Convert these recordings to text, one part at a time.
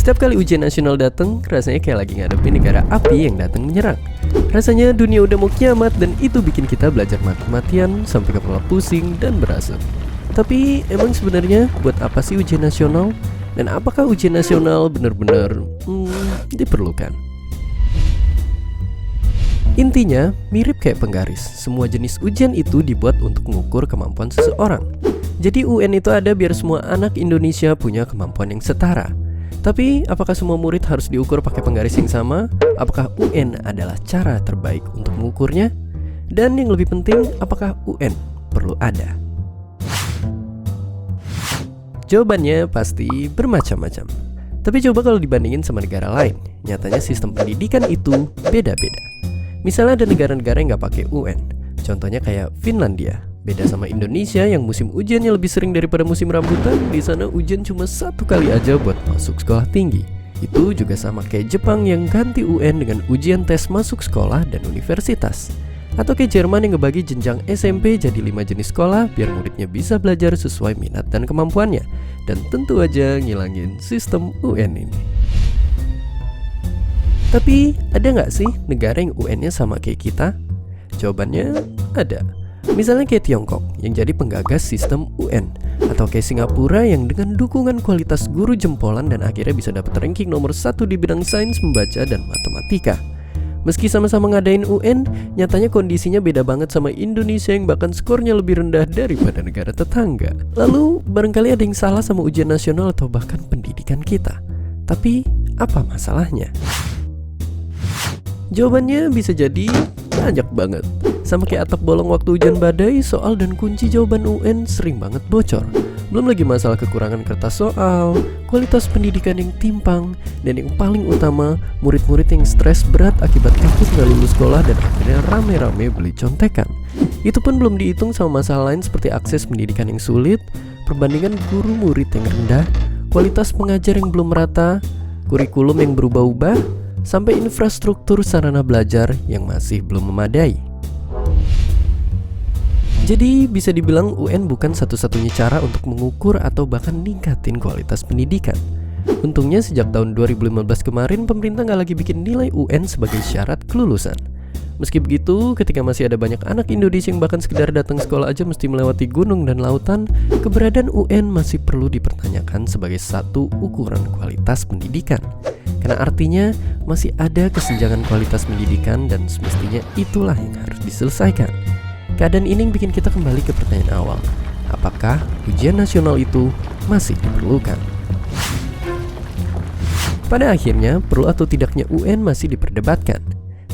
Setiap kali ujian nasional datang, rasanya kayak lagi ngadepin negara api yang datang menyerang. Rasanya dunia udah mau kiamat dan itu bikin kita belajar mati-matian sampai kepala pusing dan berasap. Tapi emang sebenarnya buat apa sih ujian nasional? Dan apakah ujian nasional benar-benar diperlukan? Intinya mirip kayak penggaris. Semua jenis ujian itu dibuat untuk mengukur kemampuan seseorang. Jadi UN itu ada biar semua anak Indonesia punya kemampuan yang setara. Tapi apakah semua murid harus diukur pakai penggaris yang sama? Apakah UN adalah cara terbaik untuk mengukurnya? Dan yang lebih penting, apakah UN perlu ada? Jawabannya pasti bermacam-macam. Tapi coba kalau dibandingin sama negara lain, nyatanya sistem pendidikan itu beda-beda. Misalnya ada negara-negara yang gak pakai UN. Contohnya kayak Finlandia. Beda sama Indonesia yang musim ujiannya lebih sering daripada musim rambutan. Di sana ujian cuma 1 kali aja buat masuk sekolah tinggi. Itu juga sama kayak Jepang yang ganti UN dengan ujian tes masuk sekolah dan universitas. Atau kayak Jerman yang ngebagi jenjang SMP jadi 5 jenis sekolah biar muridnya bisa belajar sesuai minat dan kemampuannya. Dan tentu aja ngilangin sistem UN ini. Tapi ada gak sih negara yang UN-nya sama kayak kita? Jawabannya ada. Misalnya kayak Tiongkok yang jadi penggagas sistem UN, atau kayak Singapura yang dengan dukungan kualitas guru jempolan dan akhirnya bisa dapat ranking nomor 1 di bidang sains membaca dan matematika. Meski sama-sama ngadain UN, nyatanya kondisinya beda banget sama Indonesia yang bahkan skornya lebih rendah daripada negara tetangga. Lalu barangkali ada yang salah sama ujian nasional atau bahkan pendidikan kita. Tapi apa masalahnya? Jawabannya bisa jadi banyak banget. Sama kayak atap bolong waktu hujan badai, soal dan kunci jawaban UN sering banget bocor. Belum lagi masalah kekurangan kertas soal, kualitas pendidikan yang timpang, dan yang paling utama, murid-murid yang stres berat akibat takut gak lulus sekolah dan akhirnya rame-rame beli contekan. Itu pun belum dihitung sama masalah lain seperti akses pendidikan yang sulit, perbandingan guru murid yang rendah, kualitas pengajar yang belum merata, kurikulum yang berubah-ubah, sampai infrastruktur sarana belajar yang masih belum memadai. Jadi bisa dibilang UN bukan satu-satunya cara untuk mengukur atau bahkan ningkatin kualitas pendidikan. Untungnya sejak tahun 2015 kemarin pemerintah gak lagi bikin nilai UN sebagai syarat kelulusan. Meski begitu, ketika masih ada banyak anak Indonesia yang bahkan sekedar datang sekolah aja mesti melewati gunung dan lautan, keberadaan UN masih perlu dipertanyakan sebagai satu ukuran kualitas pendidikan. Karena artinya masih ada kesenjangan kualitas pendidikan dan semestinya itulah yang harus diselesaikan. Keadaan ini bikin kita kembali ke pertanyaan awal. Apakah ujian nasional itu masih diperlukan? Pada akhirnya, perlu atau tidaknya UN masih diperdebatkan.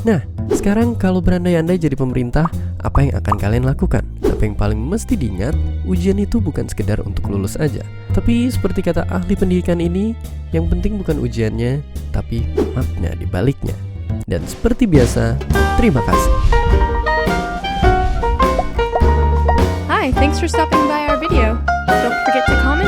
Nah, sekarang kalau berandai-andai jadi pemerintah, apa yang akan kalian lakukan? Tapi yang paling mesti diingat, ujian itu bukan sekedar untuk lulus aja. Tapi seperti kata ahli pendidikan ini, yang penting bukan ujiannya, tapi makna di baliknya. Dan seperti biasa, terima kasih. Hi, thanks for stopping by our video. Don't forget to comment